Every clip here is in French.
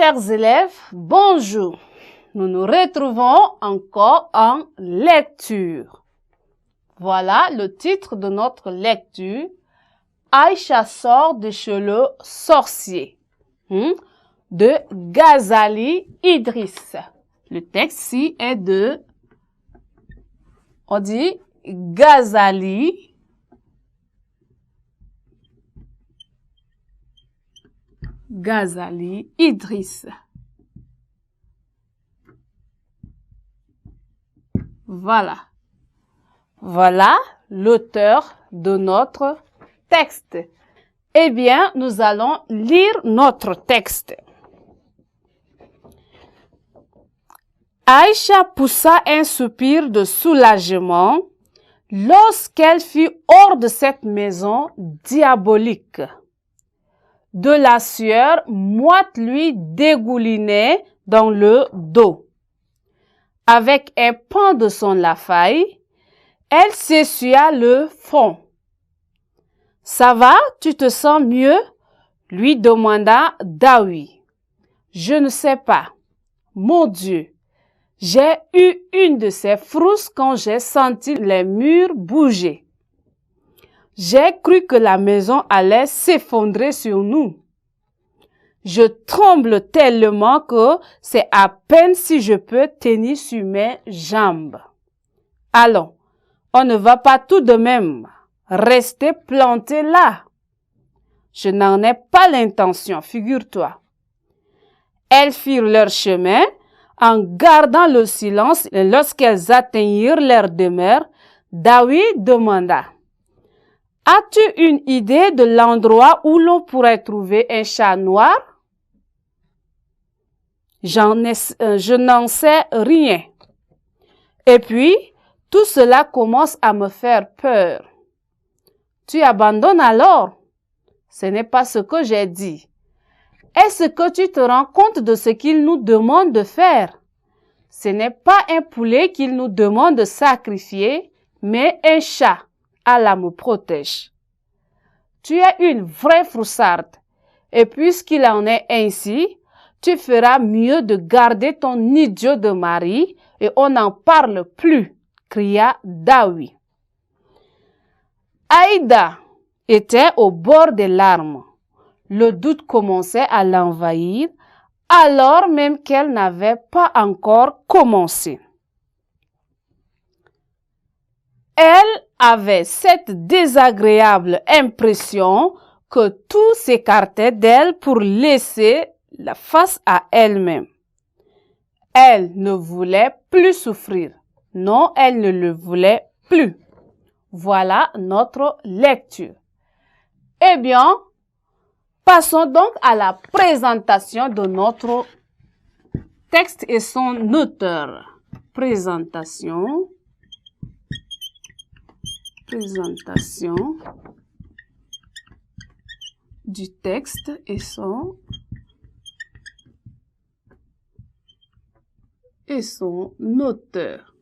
Chers élèves, bonjour. Nous nous retrouvons encore en lecture. Voilà le titre de notre lecture. Aïcha sort de chez le sorcier de Ghazali Idriss. Le texte-ci est de, on dit Ghazali Idriss. Voilà. Voilà l'auteur de notre texte. Eh bien, nous allons lire notre texte. Aïcha poussa un soupir de soulagement lorsqu'elle fut hors de cette maison diabolique. De la sueur moite lui dégoulinait dans le dos. Avec un pan de son lafaille, elle s'essuya le front. « Ça va, tu te sens mieux ?» lui demanda Daoui. « Je ne sais pas. Mon Dieu, j'ai eu une de ces frousses quand j'ai senti les murs bouger. J'ai cru que la maison allait s'effondrer sur nous. Je tremble tellement que c'est à peine si je peux tenir sur mes jambes. Allons, on ne va pas tout de même rester planté là. Je n'en ai pas l'intention, figure-toi. » Elles firent leur chemin en gardant le silence et lorsqu'elles atteignirent leur demeure, Daoui demanda: « As-tu une idée de l'endroit où l'on pourrait trouver un chat noir? » Je n'en sais rien. Et puis, tout cela commence à me faire peur. Tu abandonnes alors? Ce n'est pas ce que j'ai dit. Est-ce que tu te rends compte de ce qu'il nous demande de faire? Ce n'est pas un poulet qu'il nous demande de sacrifier, mais un chat. Allah me protège. Tu es une vraie froussarde. Et puisqu'il en est ainsi, tu feras mieux de garder ton idiot de mari et on n'en parle plus, cria Daoui. Aïda était au bord des larmes. Le doute commençait à l'envahir, alors même qu'elle n'avait pas encore commencé. Elle avait cette désagréable impression que tout s'écartait d'elle pour laisser la face à elle-même. Elle ne voulait plus souffrir. Non, elle ne le voulait plus. Voilà notre lecture. Eh bien, passons donc à la présentation de notre texte et son auteur. Présentation du texte et son auteur.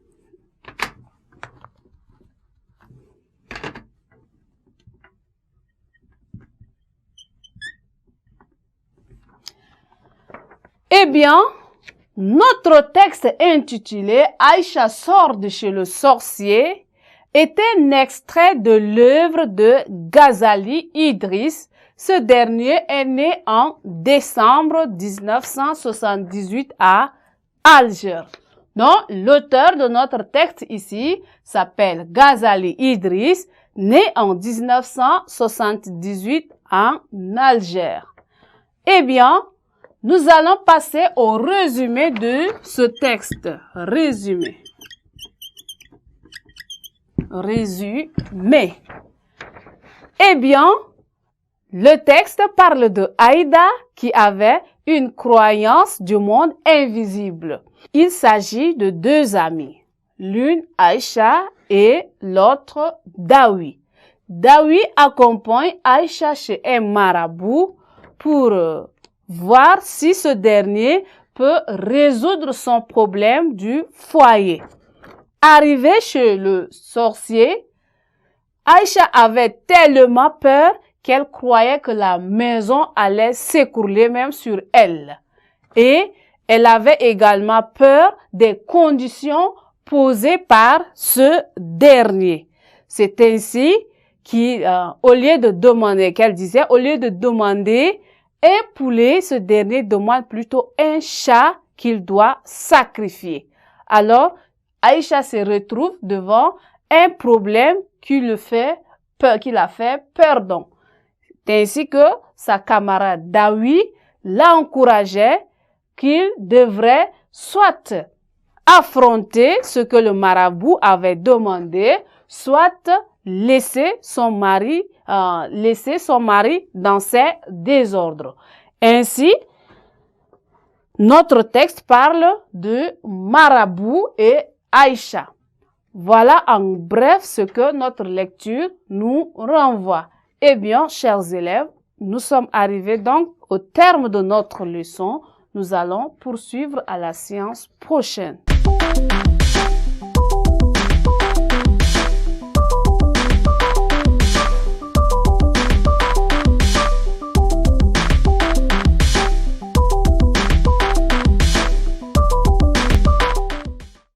Eh bien, notre texte intitulé « Aïcha sort de chez le sorcier » est un extrait de l'œuvre de Ghazali Idriss. Ce dernier est né en décembre 1978 à Alger. Donc, l'auteur de notre texte ici s'appelle Ghazali Idriss, né en 1978 en Alger. Eh bien, nous allons passer au résumé de ce texte. Résumé. Eh bien, le texte parle de Aïda qui avait une croyance du monde invisible. Il s'agit de deux amies, l'une Aïcha et l'autre Daoui. Daoui accompagne Aïcha chez un marabout pour voir si ce dernier peut résoudre son problème du foyer. Arrivée chez le sorcier, Aïcha avait tellement peur qu'elle croyait que la maison allait s'écrouler même sur elle. et elle avait également peur des conditions posées par ce dernier. C'est ainsi qu'au lieu de demander, qu'elle disait, au lieu de demander un poulet, ce dernier demande plutôt un chat qu'il doit sacrifier. Alors, Aïcha se retrouve devant un problème qui l'a fait peur. C'est ainsi que sa camarade Dawi l'a encouragé qu'il devrait soit affronter ce que le marabout avait demandé, soit laisser son mari dans ses désordres. Ainsi, notre texte parle de marabout et Aïcha. Voilà en bref ce que notre lecture nous renvoie. Eh bien, chers élèves, nous sommes arrivés donc au terme de notre leçon. Nous allons poursuivre à la séance prochaine.